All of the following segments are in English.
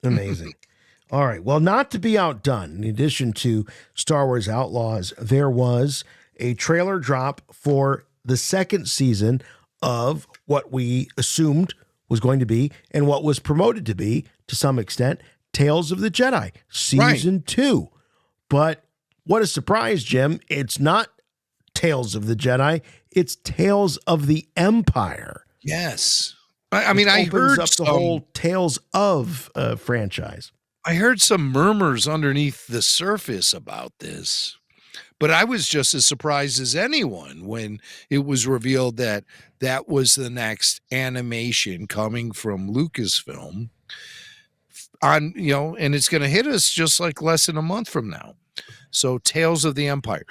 Amazing. All right. Well, not to be outdone, in addition to Star Wars Outlaws, there was a trailer drop for the second season of what we assumed was going to be and what was promoted to be, to some extent, Tales of the Jedi, season 2. But what a surprise, Jim. It's not Tales of the Jedi, it's Tales of the Empire. Yes. I mean, I opens heard up the whole Tales of franchise. I heard some murmurs underneath the surface about this, but I was just as surprised as anyone when it was revealed that that was the next animation coming from Lucasfilm on, and it's going to hit us just like less than a month from now. So Tales of the Empire.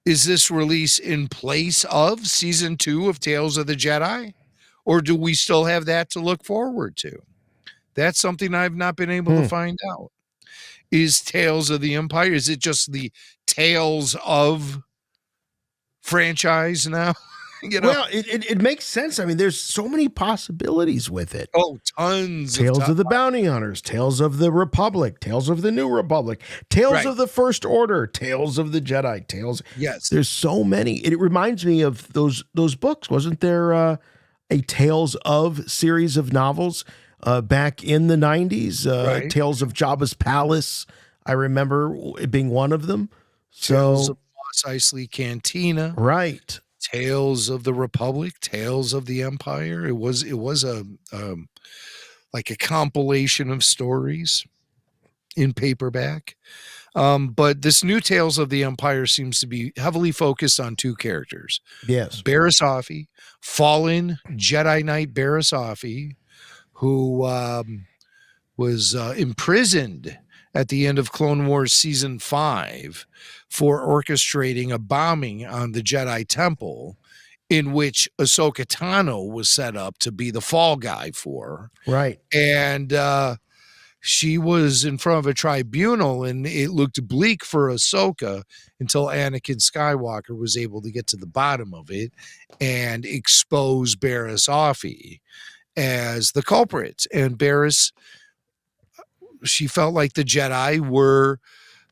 Is this release in place of season 2 of Tales of the Jedi? Or do we still have that to look forward to? That's something I've not been able to find out. Is Tales of the Empire, is it just the Tales of franchise now? Well, it makes sense. I mean, there's so many possibilities with it. Oh, tons. Tales of the Bounty Hunters, Tales of the Republic, Tales of the New Republic, Tales of the First Order, Tales of the Jedi, Tales. Yes. There's so many. It reminds me of those books. Wasn't there a Tales of series of novels back in the 90s? Tales of Jabba's Palace. I remember it being one of them. Tales of Mos Eisley Cantina. Right. Tales of the Republic, Tales of the Empire. It was a like a compilation of stories in paperback. But this new Tales of the Empire seems to be heavily focused on 2 characters. Yes. Barriss Offee, fallen Jedi Knight Barriss Offee, who was imprisoned at the end of Clone Wars Season 5 for orchestrating a bombing on the Jedi Temple, in which Ahsoka Tano was set up to be the fall guy for. Right. And she was in front of a tribunal, and it looked bleak for Ahsoka until Anakin Skywalker was able to get to the bottom of it and expose Barriss Offee as the culprit. And Barriss, she felt like the Jedi were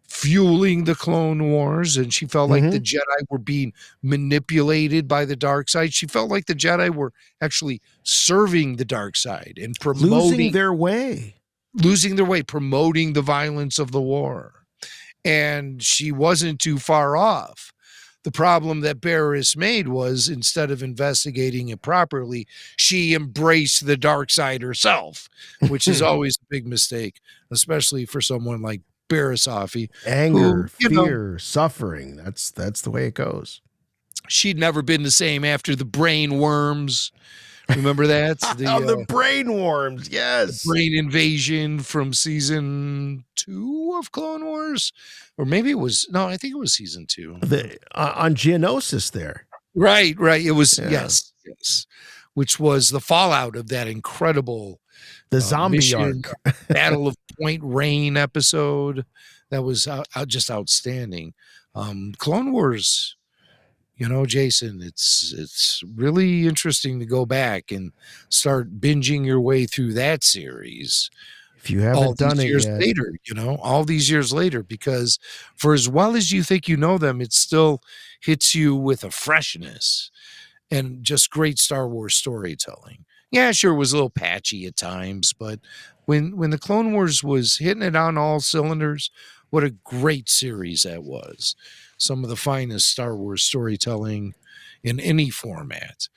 fueling the Clone Wars, and she felt like the Jedi were being manipulated by the dark side. She felt like the Jedi were actually serving the dark side and losing their way, promoting the violence of the war. And she wasn't too far off. The problem that Barriss made was, instead of investigating it properly, she embraced the dark side herself, which is always a big mistake, especially for someone like Barriss Offee. Anger, fear, suffering. That's the way it goes. She'd never been the same after the brain worms. Remember that? The brain worms, yes. Brain invasion from season 2 of Clone Wars. Or maybe it was, no, I think it was season 2. On Geonosis there. Right. It was, yes. Which was the fallout of that incredible zombie arc. Battle of Point Rain episode. That was just outstanding. Clone Wars, Jason, it's really interesting to go back and start binging your way through that series. If you haven't done it yet. Later, all these years later, because for as well as you think you know them, it still hits you with a freshness and just great Star Wars storytelling. Yeah, sure, it was a little patchy at times, but when the Clone Wars was hitting it on all cylinders, what a great series that was. Some of the finest Star Wars storytelling in any format.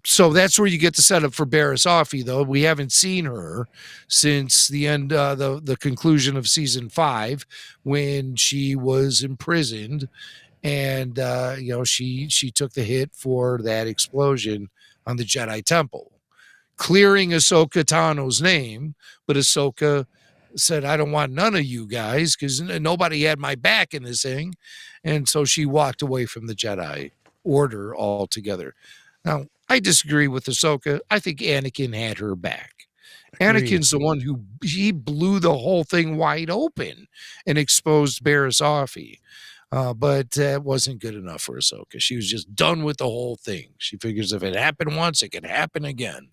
So that's where you get the setup for Barriss Offee, though. We haven't seen her since the end, the conclusion of season 5, when she was imprisoned, and she took the hit for that explosion on the Jedi Temple, clearing Ahsoka Tano's name. But Ahsoka said, I don't want none of you guys, because nobody had my back in this thing. And so she walked away from the Jedi Order altogether. Now, I disagree with Ahsoka. I think Anakin had her back. Anakin's the one he blew the whole thing wide open and exposed Barriss Offee. But that wasn't good enough for Ahsoka. She was just done with the whole thing. She figures if it happened once, it can happen again.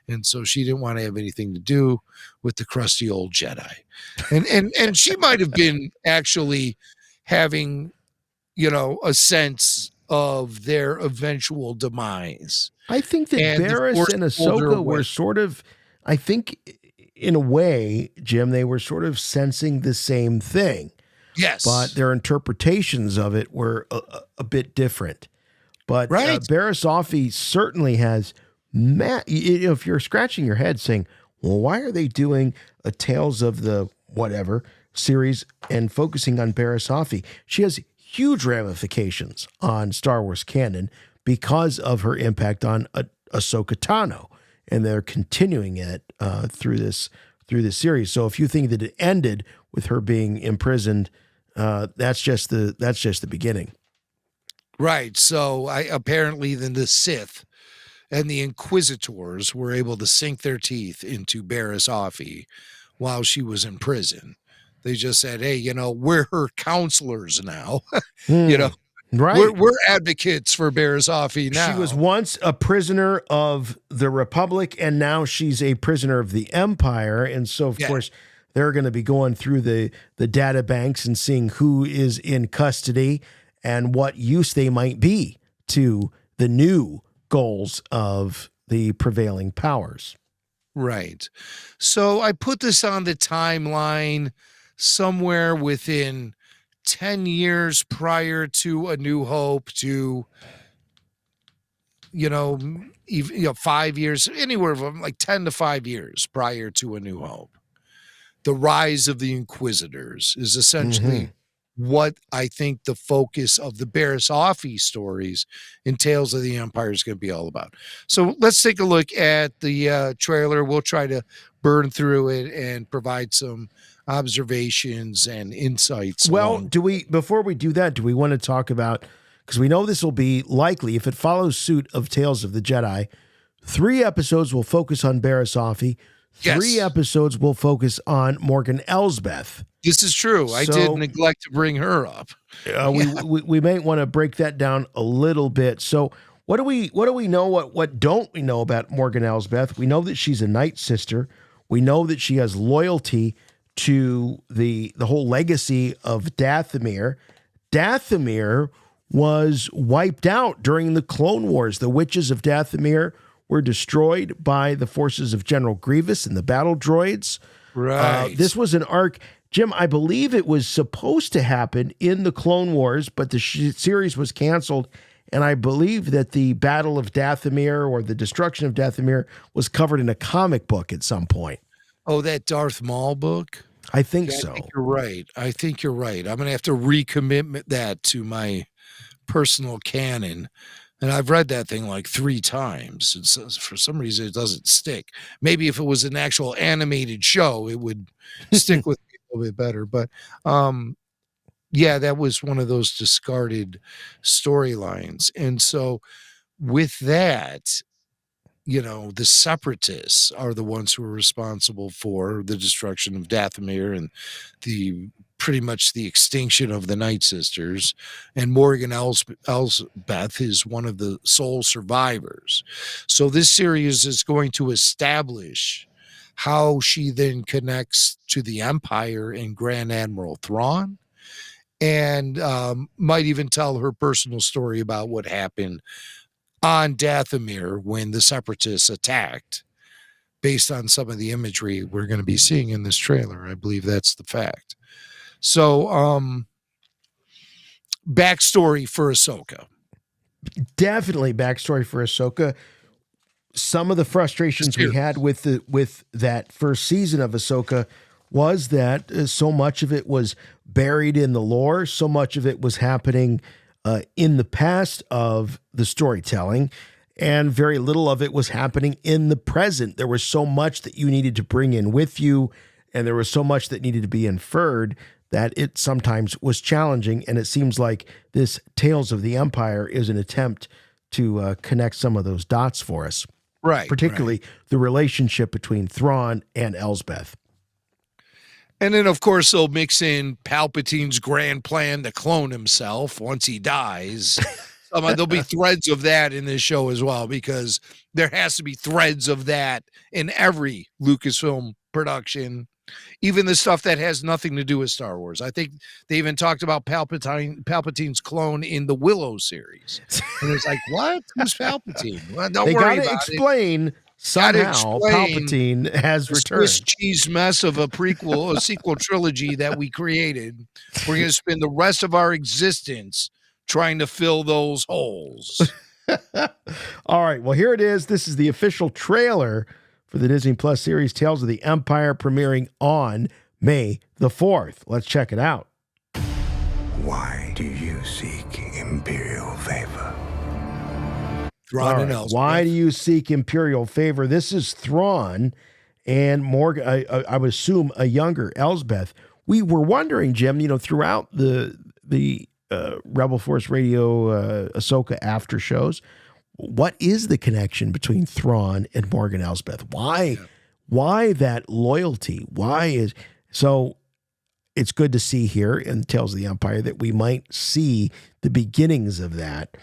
And so she didn't want to have anything to do with the crusty old Jedi. And she might have been actually having, a sense of their eventual demise. I think that And the Barriss Force and pulled her Ahsoka were away. sort of, I think, in a way, Jim, they were sort of sensing the same thing, Yes. but their interpretations of it were a bit different. But Right. Barriss Offee certainly has, if you're scratching your head saying, well, why are they doing a Tales of the whatever series and focusing on Barriss Offee? She has huge ramifications on Star Wars canon because of her impact on Ahsoka Tano, and they're continuing it through this series. So if you think that it ended with her being imprisoned, that's just the beginning. Right. So apparently then the Sith and the Inquisitors were able to sink their teeth into Barriss Offee while she was in prison. They just said, hey, we're her counselors now. Right. We're advocates for Barriss Offee now. She was once a prisoner of the Republic, and now she's a prisoner of the Empire. And so, of course, they're going to be going through the data banks and seeing who is in custody and what use they might be to the new goals of the prevailing powers. Right. So I put this on the timeline somewhere within 10 years prior to A New Hope to, 5 years, anywhere from like 10 to 5 years prior to A New Hope. The rise of the Inquisitors is essentially what I think the focus of the Barriss Offee stories in Tales of the Empire is going to be all about. So let's take a look at the trailer. We'll try to burn through it and provide some observations and insights. Well, before we do that, do we want to talk about, because we know this will be likely, if it follows suit of Tales of the Jedi, 3 episodes will focus on Barriss Offee, 3 episodes will focus on Morgan Elsbeth. This is true. I did neglect to bring her up. We may want to break that down a little bit. So what do we know? What don't we know about Morgan Elsbeth? We know that she's a Night Sister. We know that she has loyalty to the whole legacy of Dathomir. Dathomir was wiped out during the Clone Wars. The witches of Dathomir were destroyed by the forces of General Grievous and the battle droids. Right. This was an arc, Jim, I believe it was supposed to happen in the Clone Wars, but the series was canceled. And I believe that the Battle of Dathomir or the destruction of Dathomir was covered in a comic book at some point. Oh, that Darth Maul book? I think so. I think you're right. I'm going to have to recommit that to my personal canon. And I've read that thing like 3 times. And so for some reason, it doesn't stick. Maybe if it was an actual animated show, it would stick with me a little bit better. But that was one of those discarded storylines. And so with that, the Separatists are the ones who are responsible for the destruction of Dathomir and pretty much the extinction of the Night Sisters. And Morgan Elsbeth is one of the sole survivors. So this series is going to establish how she then connects to the Empire and Grand Admiral Thrawn, and might even tell her personal story about what happened on Dathomir when the Separatists attacked, based on some of the imagery we're going to be seeing in this trailer. I believe that's the fact. So, backstory for Ahsoka. Definitely backstory for Ahsoka. Some of the frustrations we had with that first season of Ahsoka was that so much of it was buried in the lore. So much of it was happening in the past of the storytelling, and very little of it was happening in the present. There was so much that you needed to bring in with you, and there was so much that needed to be inferred that it sometimes was challenging. And it seems like this Tales of the Empire is an attempt to connect some of those dots for us. Right. Particularly the relationship between Thrawn and Elsbeth. And then, of course, they'll mix in Palpatine's grand plan to clone himself once he dies. There'll be threads of that in this show as well, because there has to be threads of that in every Lucasfilm production, even the stuff that has nothing to do with Star Wars. I think they even talked about Palpatine's clone in the Willow series. And it's like, what? Who's Palpatine? Well, don't They worry got to about explain somehow Palpatine has returned. Swiss cheese mess of a sequel trilogy that we created. We're going to spend the rest of our existence trying to fill those holes. All right. Well, here it is. This is the official trailer for the Disney Plus series Tales of the Empire, premiering on May the 4th. Let's check it out. Why do you seek imperial favor? Thrawn and Elsbeth. Why do you seek imperial favor? This is Thrawn and Morgan, I would assume a younger Elsbeth. We were wondering, Jim, throughout the Rebel Force Radio Ahsoka after shows, what is the connection between Thrawn and Morgan Elsbeth? Why that loyalty? So it's good to see here in Tales of the Empire that we might see the beginnings of that.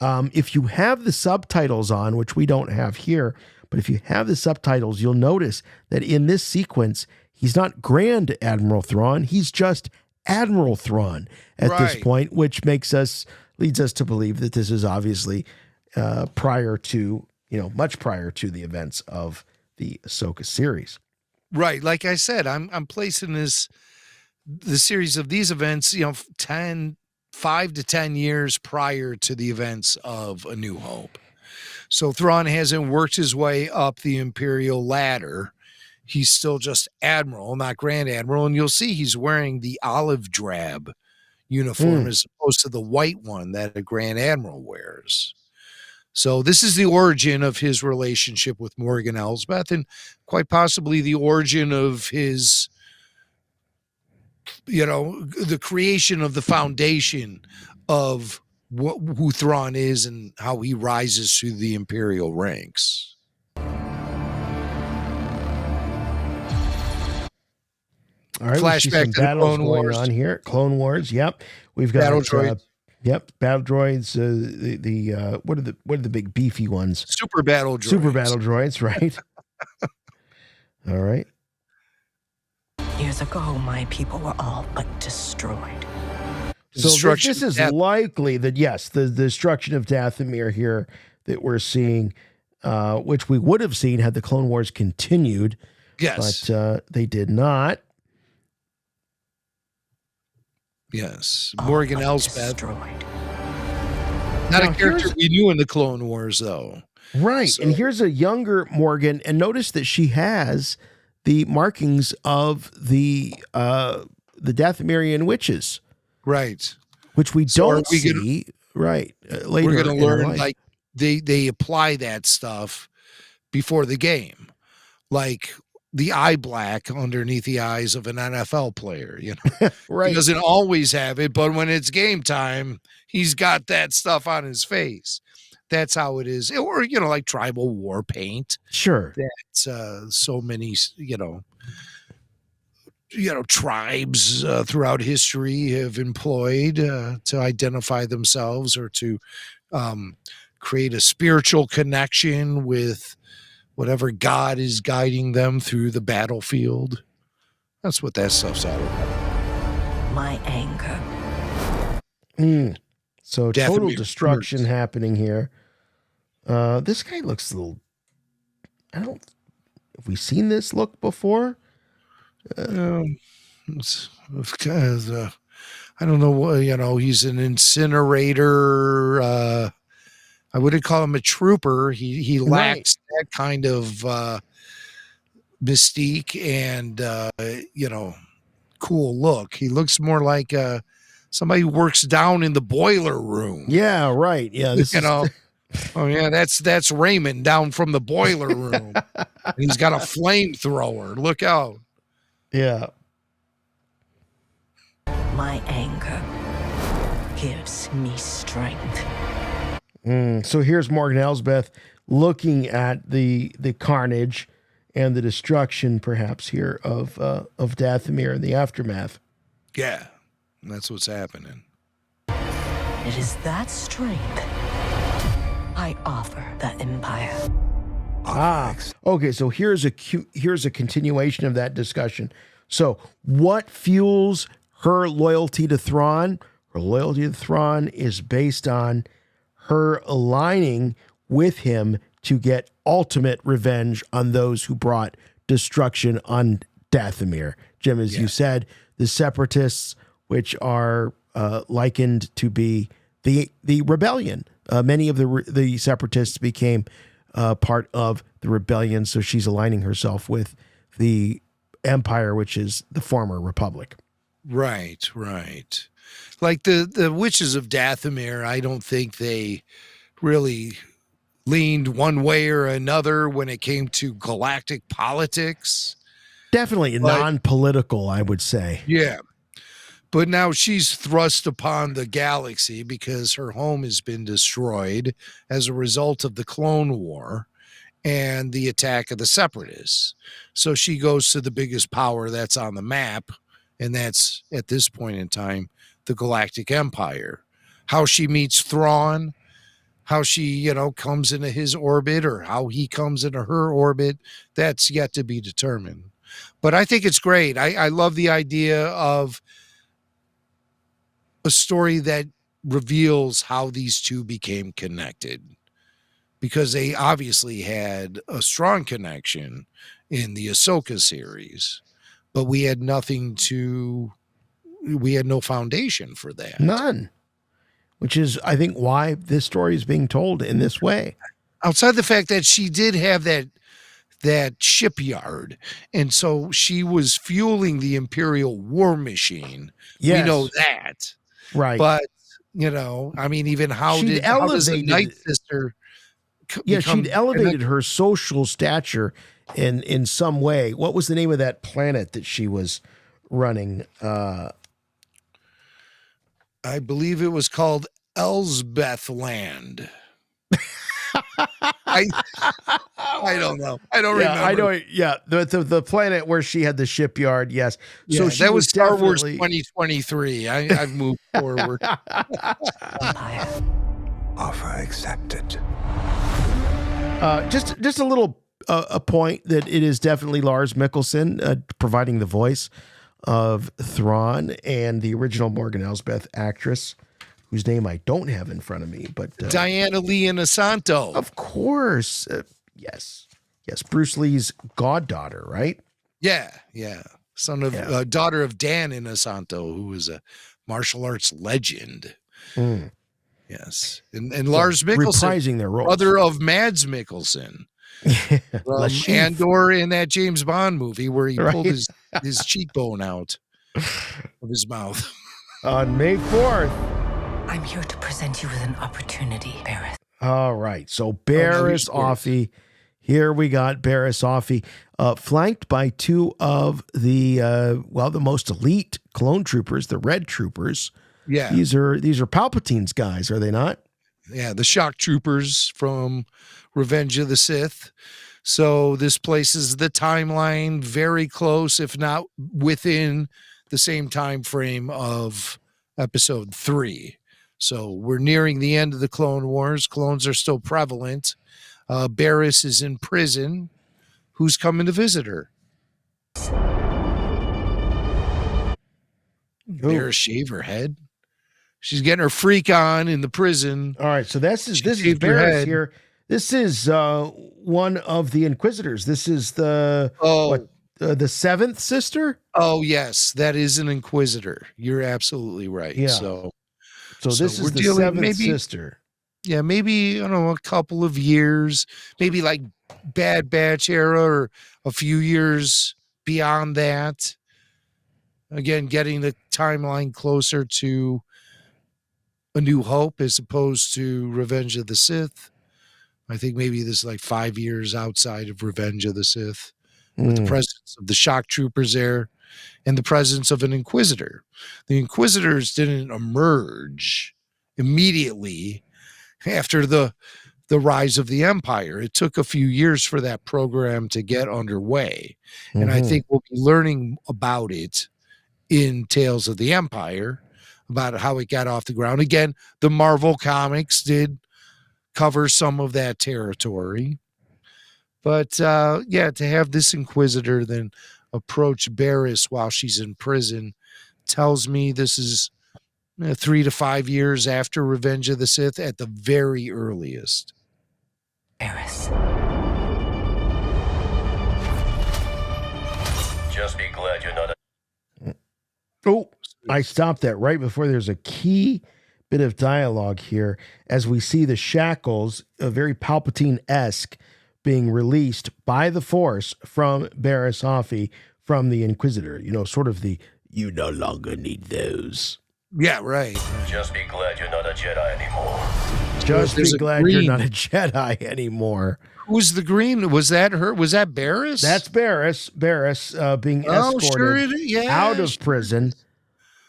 If you have the subtitles on, which we don't have here, but if you have the subtitles, you'll notice that in this sequence, he's not Grand Admiral Thrawn, he's just Admiral Thrawn at this point, which leads us to believe that this is obviously much prior to the events of the Ahsoka series. Right. Like I said, I'm placing the series of these events, 5 to 10 years prior to the events of A New Hope. So Thrawn hasn't worked his way up the Imperial ladder. He's still just Admiral, not Grand Admiral. And you'll see he's wearing the olive drab uniform as opposed to the white one that a Grand Admiral wears. So this is the origin of his relationship with Morgan Elsbeth, and quite possibly the origin of his, the creation of the foundation of who Thrawn is and how he rises through the Imperial ranks. All right, we see some battles going on here. Clone Wars. Yep, we've got battle droids. Battle droids. What are the big beefy ones? Super battle droids. Super battle droids. Right. All right. Years ago, my people were all but destroyed. So this is likely that, yes, the destruction of Dathomir here that we're seeing, which we would have seen had the Clone Wars continued. Yes. But they did not. Yes. Morgan Elsbeth. Destroyed. Not a character we knew in the Clone Wars, though. Right. So. And here's a younger Morgan, and notice that she has the markings of the Dathomirian witches. Right. Which we don't see later. We're going to learn, like, they apply that stuff before the game. Like the eye black underneath the eyes of an NFL player, Right. He doesn't always have it, but when it's game time, he's got that stuff on his face. That's how it is. Or, like tribal war paint. Sure. That so many, tribes throughout history have employed to identify themselves or to create a spiritual connection with whatever God is guiding them through the battlefield. That's what that stuff's all about. My anger. So total destruction happening here. This guy looks a little, have we seen this look before? It's kind of, I don't know, he's an incinerator. I wouldn't call him a trooper. He lacks that kind of mystique and, cool look. He looks more like somebody who works down in the boiler room. Yeah, right. Yeah, Oh yeah, that's Raymond down from the boiler room. He's got a flamethrower. Look out. Yeah. My anger gives me strength. So here's Morgan Elsbeth looking at the carnage and the destruction, perhaps here of Dathomir and the aftermath. Yeah, that's what's happening. It is that strength I offer the Empire. Okay. So here's a continuation of that discussion. So what fuels her loyalty to Thrawn? Her loyalty to Thrawn is based on her aligning with him to get ultimate revenge on those who brought destruction on Dathomir. Jim, as you said, the Separatists, which are likened to be the rebellion. Many of the Separatists became part of the rebellion, so she's aligning herself with the Empire, which is the former Republic. Right. Like the Witches of Dathomir, I don't think they really leaned one way or another when it came to galactic politics. Definitely non-political, I would say. Yeah. But now she's thrust upon the galaxy because her home has been destroyed as a result of the Clone War and the attack of the Separatists. So she goes to the biggest power that's on the map, and that's, at this point in time, the Galactic Empire. How she meets Thrawn, how she, comes into his orbit, or how he comes into her orbit, that's yet to be determined. But I think it's great. I love the idea of a story that reveals how these two became connected, because they obviously had a strong connection in the Ahsoka series, but we had no foundation for that. None. Which is, I think, why this story is being told in this way. Outside the fact that she did have that shipyard, and so she was fueling the Imperial war machine. Yes. We know that. Right. But, even how does a Night Sister she'd elevated her social stature in some way. What was the name of that planet that she was running? I believe it was called Elsbeth Land. I don't know. I don't remember. I know. Yeah, the planet where she had the shipyard. Yes. Yeah, so that was Star Wars 2023. I've moved forward. Offer accepted. Just a little a point that it is definitely Lars Mikkelsen providing the voice of Thrawn, and the original Morgan Elsbeth actress, whose name I don't have in front of me, but Diana Lee Inosanto. Of course. Yes. Bruce Lee's goddaughter, right? Yeah. Son of daughter of Dan Inosanto, who was a martial arts legend. Mm. Yes. And Lars Mikkelsen, reprising their roles. brother of Mads Mikkelsen. From Andor in that James Bond movie where he pulled his cheekbone out of his mouth. On May 4th. I'm here to present you with an opportunity, Barriss. All right. So Barriss Offee. Here we got Barriss Offee, flanked by two of the the most elite clone troopers, the Red Troopers. Yeah. These are Palpatine's guys, are they not? Yeah, the shock troopers from Revenge of the Sith. So this places the timeline very close, if not within the same time frame of episode 3. So we're nearing the end of the Clone Wars. Clones are still prevalent. Barriss is in prison. Who's coming to visit her? Barriss shave her head. She's getting her freak on in the prison. All right, so this is Barriss here. This is one of the Inquisitors. This is the seventh sister. Oh yes, that is an Inquisitor. You're absolutely right. Yeah. So this is the seventh sister. Yeah, maybe a couple of years, maybe like Bad Batch era, or a few years beyond that. Again, getting the timeline closer to A New Hope as opposed to Revenge of the Sith. I think maybe this is like 5 years outside of Revenge of the Sith, with the presence of the shock troopers there and the presence of an Inquisitor. The Inquisitors didn't emerge immediately after the the rise of the Empire. It took a few years for that program to get underway. And I think we'll be learning about it in Tales of the Empire, about how it got off the ground. Again, the Marvel comics did cover some of that territory. But yeah, to have this Inquisitor then approach Barriss while she's in prison tells me this is 3 to 5 years after Revenge of the Sith at the very earliest. Barriss. Just be glad you're not a... Oh, I stopped that right before there's a key bit of dialogue here as we see the shackles, very Palpatine-esque, being released by the Force from Barriss Offee from the Inquisitor. You know, sort of the, you no longer need those. Yeah, right. Just be glad you're not a Jedi anymore. Just There's be a glad you're green. not a Jedi anymore. Who's the green? Was that her? Was that Barriss? That's Barriss. Barriss being Oh, escorted sure it is. Yeah, out of prison.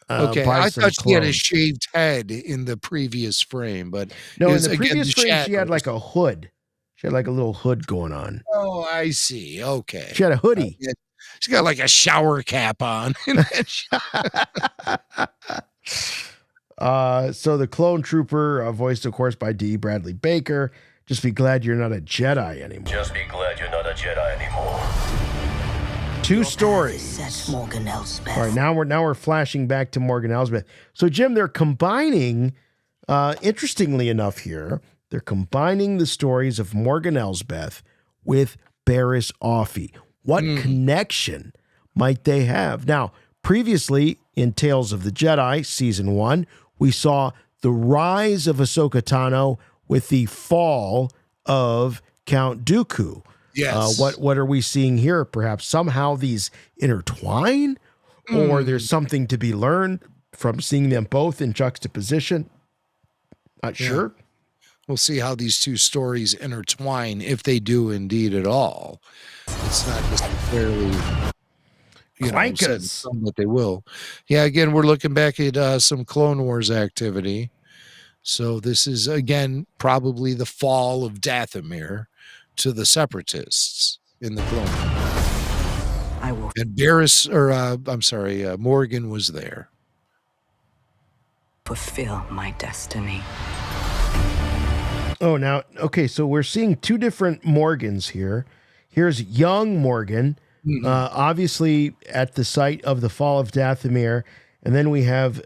Okay, by I some thought she had a clones. shaved head in the previous frame, but No, in it's, the again, previous frame, she had shadows. like a hood. She had like a little hood going on. Oh, I see. Okay. She had a hoodie. Yeah, she's got like a shower cap on. So the clone trooper, voiced of course by D. Bradley Baker, just be glad you're not a Jedi anymore. Just be glad you're not a Jedi anymore. Two stories. Says Morgan Elsbeth. All right, now we're flashing back to Morgan Elsbeth. So Jim, they're combining, interestingly enough here, they're combining the stories of Morgan Elsbeth with Barriss Offee. What connection might they have? Now, previously in Tales of the Jedi, Season 1, we saw the rise of Ahsoka Tano with the fall of Count Dooku. Yes. What are we seeing here? Perhaps somehow these intertwine, or there's something to be learned from seeing them both in juxtaposition. Not sure. We'll see how these two stories intertwine, if they do indeed at all. It's not necessarily set in Clankers. stone that they will. Yeah, again, we're looking back at some Clone Wars activity. So this is, again, probably the fall of Dathomir to the Separatists in the Clone Wars. I will And Barriss, or I'm sorry, Morgan was there. fulfill my destiny. Oh, now, okay, so we're seeing two different Morgans here. Here's young Morgan, obviously at the site of the fall of Dathomir, and then we have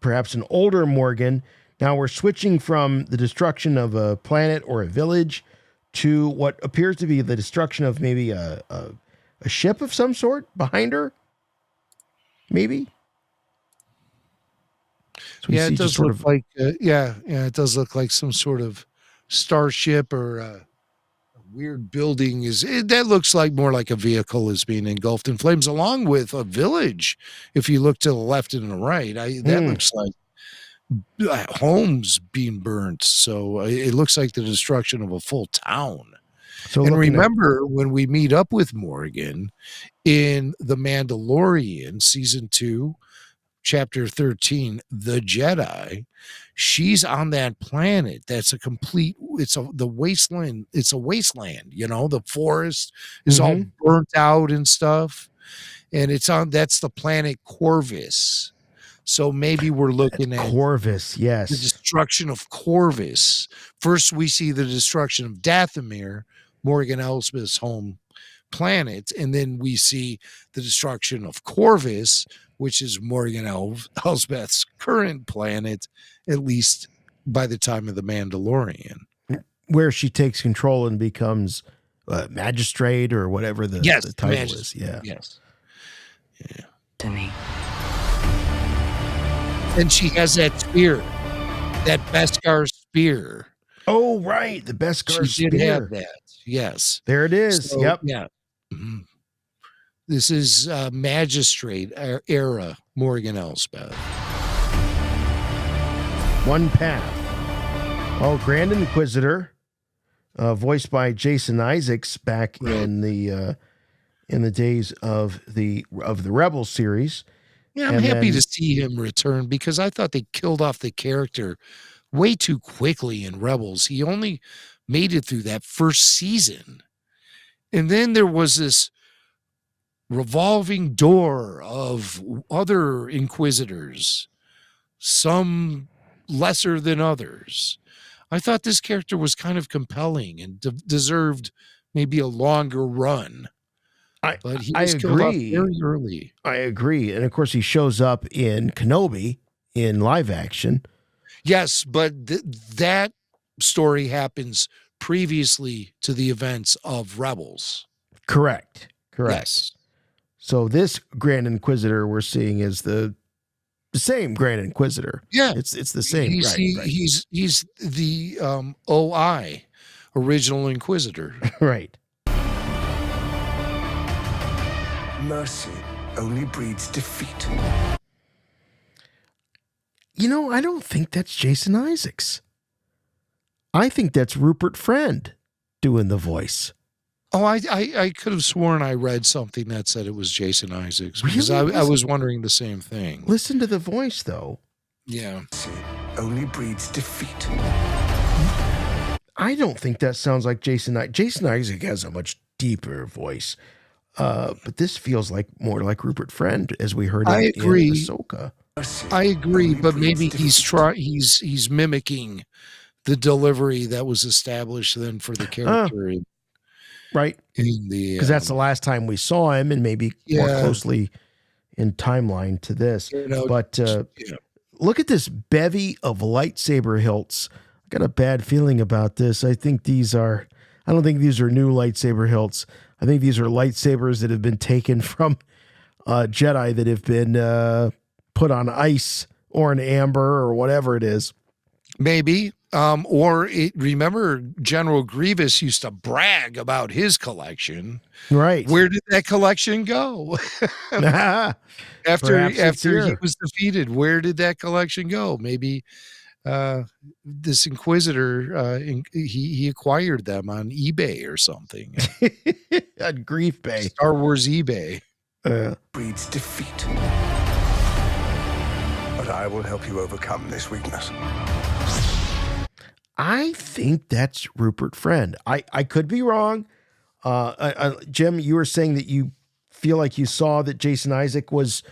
perhaps an older Morgan. Now we're switching from the destruction of a planet or a village to what appears to be the destruction of maybe a ship of some sort behind her. Maybe. So we Yeah, see it just does look like it does look like some sort of starship or a weird building that looks like more like a vehicle is being engulfed in flames, along with a village. If you look to the left and the right, that looks like homes being burnt. So it looks like the destruction of a full town. So And looking at- remember, when we meet up with Morgan in The Mandalorian, season 2, chapter 13, The Jedi, she's on that planet. That's the wasteland. It's a wasteland, the forest is all burnt out and stuff. And that's the planet Corvus. So maybe we're looking at Corvus, yes. the destruction of Corvus. First, we see the destruction of Dathomir, Morgan Elsbeth's home planet, and then we see the destruction of Corvus, which is Morgan Elsbeth's current planet, at least by the time of The Mandalorian. Where she takes control and becomes magistrate or whatever the title is. Yeah. Yes. Yeah. Destiny. And she has that spear, that Beskar spear. Oh, right. The Beskar She spear. did have that. Yes. There it is. So, Yep. Yeah. This is magistrate era Morgan Elsbeth. One path. Oh, Grand Inquisitor, voiced by Jason Isaacs back in the days of the Rebel series. Yeah, I'm And happy then- to see him return because I thought they killed off the character way too quickly in Rebels. He only made it through that first season. And then there was this revolving door of other Inquisitors, some lesser than others. I thought this character was kind of compelling and deserved maybe a longer run. But he was killed off very early. I agree. And of course, he shows up in Kenobi in live action. Yes, but that story happens previously to the events of Rebels. Correct. Yes. So this Grand Inquisitor we're seeing is the same Grand Inquisitor. Yeah, it's the same. He's the OI, original Inquisitor. Right. Mercy only breeds defeat. You know, I don't think that's Jason Isaacs. I think that's Rupert Friend doing the voice. Oh, I could have sworn I read something that said it was Jason Isaacs because Really? I was wondering the same thing. Listen to the voice, though. Yeah. Mercy only breeds defeat. I don't think that sounds like Jason. Jason Isaac has a much deeper voice, but this feels like more like Rupert Friend, as we heard in Ahsoka. I agree, but maybe he's mimicking the delivery that was established then for the character. Right. Because that's the last time we saw him, and maybe more closely in timeline to this. But look at this bevy of lightsaber hilts. I got a bad feeling about this. I don't think these are new lightsaber hilts. I think these are lightsabers that have been taken from Jedi that have been put on ice or an amber or whatever it is. Maybe. Remember General Grievous used to brag about his collection. Right. Where did that collection go? after he was defeated, where did that collection go? Maybe this Inquisitor, he acquired them on eBay or something. On Grief Bay. Star Wars eBay. Breeds defeat. But I will help you overcome this weakness. I think that's Rupert Friend. I could be wrong. Jim, you were saying that you feel like you saw that Jason Isaac was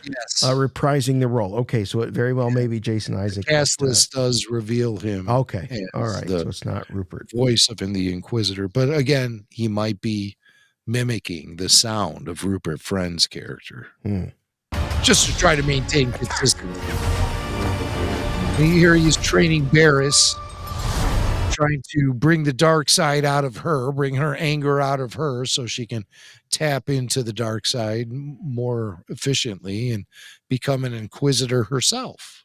reprising the role. Okay, so it very well may be Jason Isaac. The cast list does reveal him. Okay, all right. So it's not Rupert. Voice of the Inquisitor. But again, he might be mimicking the sound of Rupert Friend's character. Just to try to maintain consistency. Here he is training Barriss, trying to bring the dark side out of her, bring her anger out of her so she can tap into the dark side more efficiently and become an Inquisitor herself.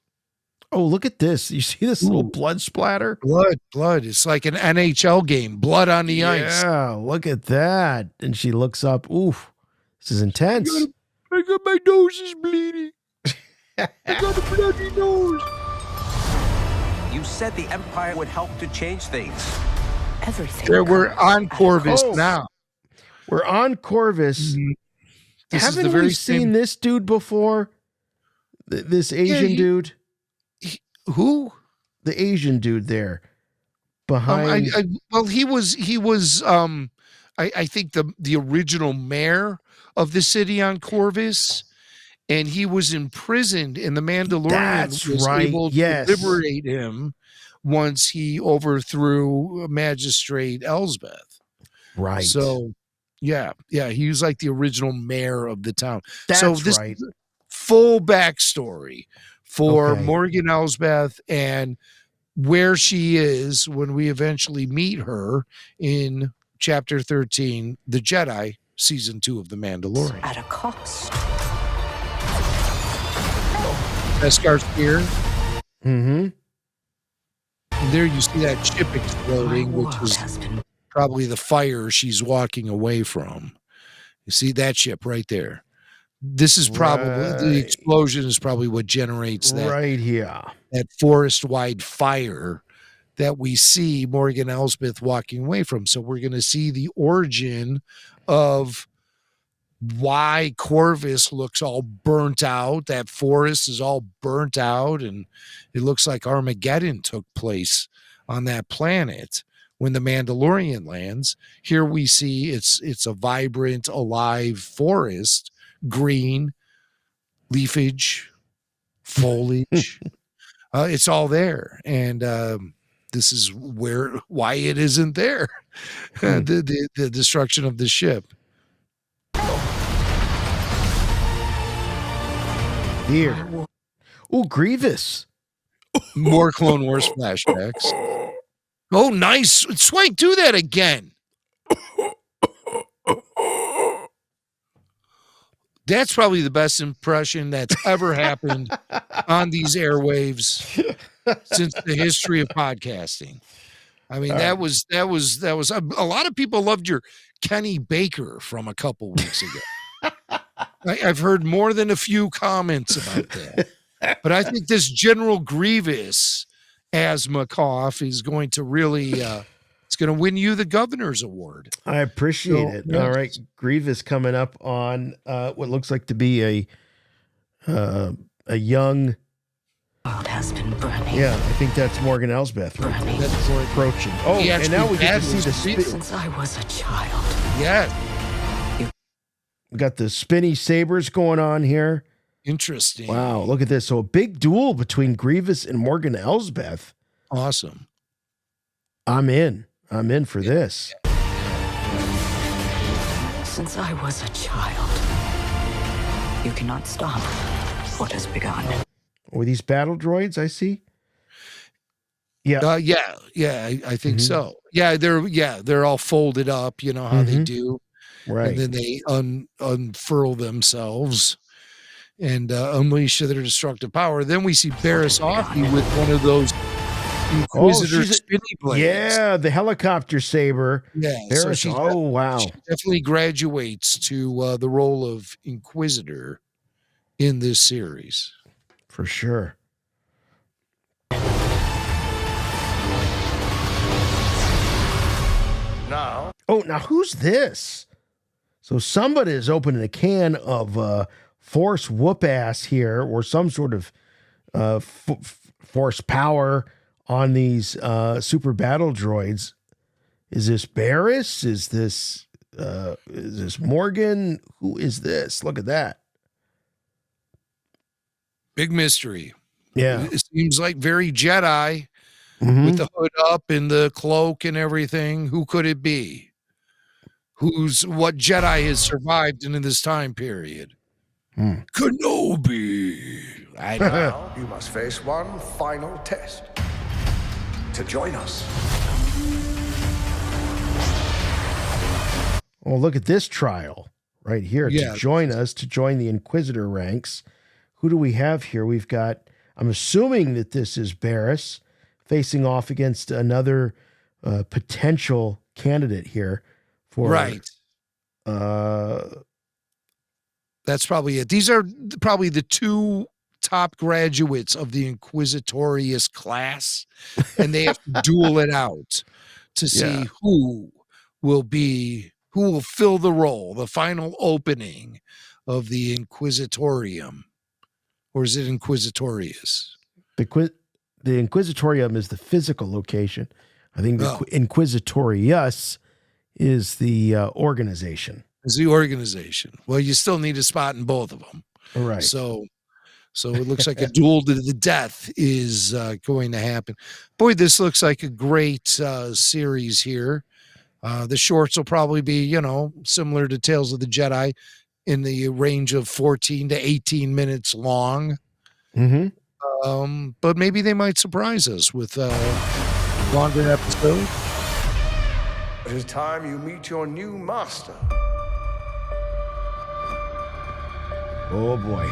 Oh, look at this. You see this little blood splatter? Blood. It's like an NHL game. Blood on the ice. Yeah, look at that. And she looks up. Oof, this is intense. I got my nose is bleeding. I got a bloody nose. You said the Empire would help to change things. Everything. We're on Corvus now. We're on Corvus. Haven't we seen this dude before? This Asian dude? Who? The Asian dude there. Behind. He was I think the original mayor of the city on Corvus. And he was imprisoned, and the Mandalorian was able to liberate him once he overthrew Magistrate Elsbeth. Right. So, yeah, he was like the original mayor of the town. That's so this right. Full backstory for Morgan Elsbeth and where she is when we eventually meet her in Chapter 13, The Jedi, Season 2 of The Mandalorian. At a cost. Beskar spear. Mm-hmm. And there you see that ship exploding, which was probably the fire she's walking away from. You see that ship right there. This is probably the explosion is probably what generates that right here. That forest-wide fire that we see Morgan Elsbeth walking away from. So we're going to see the origin of why Corvus looks all burnt out. That forest is all burnt out, and it looks like Armageddon took place on that planet when the Mandalorian lands. Here we see it's a vibrant, alive forest, green, leafage, foliage. It's all there, and this is why it isn't there. The destruction of the ship. Here. Oh, Grievous. More Clone Wars flashbacks. Oh, nice. Swank, do that again. That's probably the best impression that's ever happened on these airwaves since the history of podcasting. I mean, that was a lot of people loved your Kenny Baker from a couple weeks ago. I've heard more than a few comments about that. But I think this General Grievous asthma cough is going to really it's going to win you the governor's award. I appreciate it. Yes. All right. Grievous coming up on what looks like to be a young. World has been burning. Yeah, I think that's Morgan Elsbeth. Right? Burning. That's where Approaching. Oh, He and now we get to see actually the Since I was a child. yeah, we got the spinny sabers going on here. interesting. Wow, look at this. So a big duel between Grievous and Morgan Elsbeth. Awesome. I'm in for this. Since I was a child. You cannot stop what has begun. Were these battle droids I see? Yeah. I think so. Yeah, they're all folded up, you know how they do. Right. And then they unfurl themselves and unleash their destructive power. Then we see Barriss Offee with one of those Inquisitor spinny blades. Yeah, the helicopter saber. Yeah. Barriss, wow. She definitely graduates to the role of Inquisitor in this series. For sure. Now, Oh, now who's this? So somebody is opening a can of force whoop ass here, or some sort of force power on these super battle droids. Is this Barriss? Is this Morgan? Who is this? Look at that. Big mystery. Yeah. It seems like very Jedi Mhm. with the hood up and the cloak and everything. Who could it be? What Jedi has survived in this time period? Kenobi. I know. now you must face one final test. To join us. Well, look at this trial right here Yeah. to join us, to join the Inquisitor ranks. Who do we have here? We've got, I'm assuming that this is Barriss facing off against another potential candidate here for Right. That's probably it. These are probably the two top graduates of the Inquisitorious class, and they have to duel it out to see Yeah. who will fill the role, the final opening of the Inquisitorium. Or is it Inquisitorious? the Inquisitorium is the physical location. I think the Oh. Inquisitorius is the organization. Is the organization. Well, you still need a spot in both of them. Right. So it looks like a duel to the death is going to happen. Boy, this looks like a great series here. The shorts will probably be, similar to Tales of the Jedi in the range of 14 to 18 minutes long. Mm-hmm. But maybe they might surprise us with a longer episode. It is time you meet your new master. Oh boy.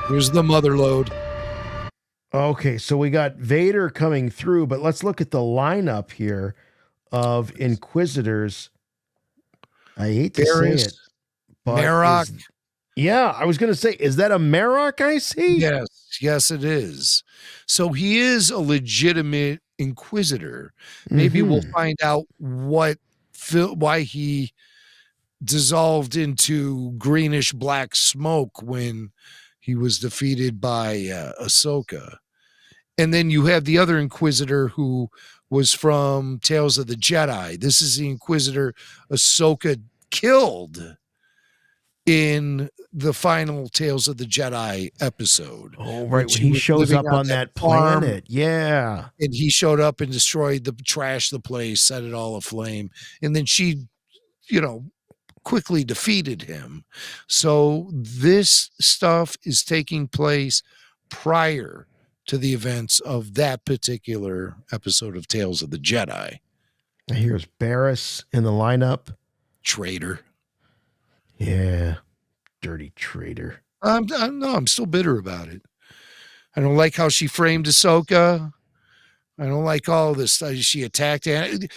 Here's the mother load. Okay, so we got Vader coming through, but let's look at the lineup here of Inquisitors. I hate to Barriss, say it, but Marok. yeah, I was going to say, is that a Marok I see? Yes, it is. So he is a legitimate Inquisitor. Maybe we'll find out why he dissolved into greenish black smoke when he was defeated by Ahsoka. And then you have the other Inquisitor who was from Tales of the Jedi. This is the Inquisitor Ahsoka killed in the final Tales of the Jedi episode. Oh, when right. When she he was shows living up on that farm, planet. Yeah. and he showed up and destroyed trashed the place, set it all aflame. And then she, quickly defeated him. So this stuff is taking place prior to the events of that particular episode of Tales of the Jedi. Here's Barriss in the lineup. Traitor. Yeah. Dirty traitor. I'm still bitter about it. I don't like how she framed Ahsoka. I don't like all this. She attacked Anna.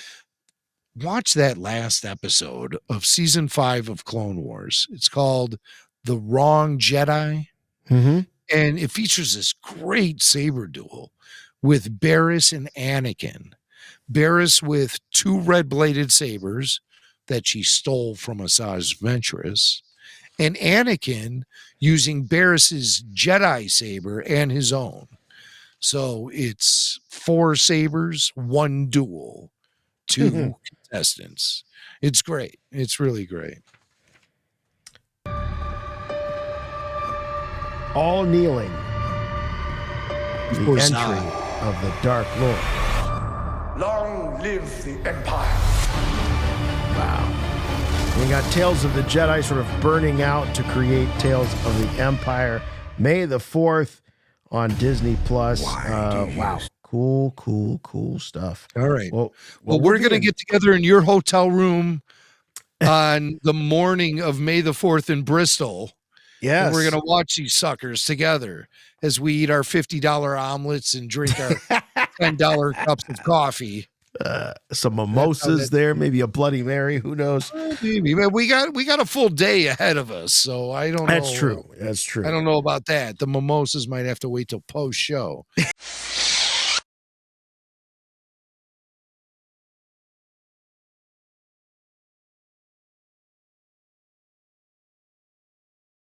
Watch that last episode of season 5 of Clone Wars. It's called The Wrong Jedi. Mm-hmm. And it features this great saber duel with Barriss and Anakin. Barriss with 2 red-bladed sabers that she stole from Asajj Ventress, and Anakin using Barriss's Jedi saber and his own. So it's 4 sabers, 1 duel, 2 contestants. It's great. It's really great. All kneeling. The Huzzah. entry of the Dark Lord. Long live the Empire. Wow. We got Tales of the Jedi sort of burning out to create Tales of the Empire. May the 4th on Disney Plus. Wow. Cool stuff. All right. Well, we're going to get together in your hotel room on the morning of May the 4th in Bristol. Yes. And we're going to watch these suckers together as we eat our $50 omelets and drink our $10 cups of coffee. Some mimosas there, maybe a Bloody Mary. Who knows? Maybe, but we got a full day ahead of us, so I don't know. That's true. That's true. I don't know about that. The mimosas might have to wait till post show.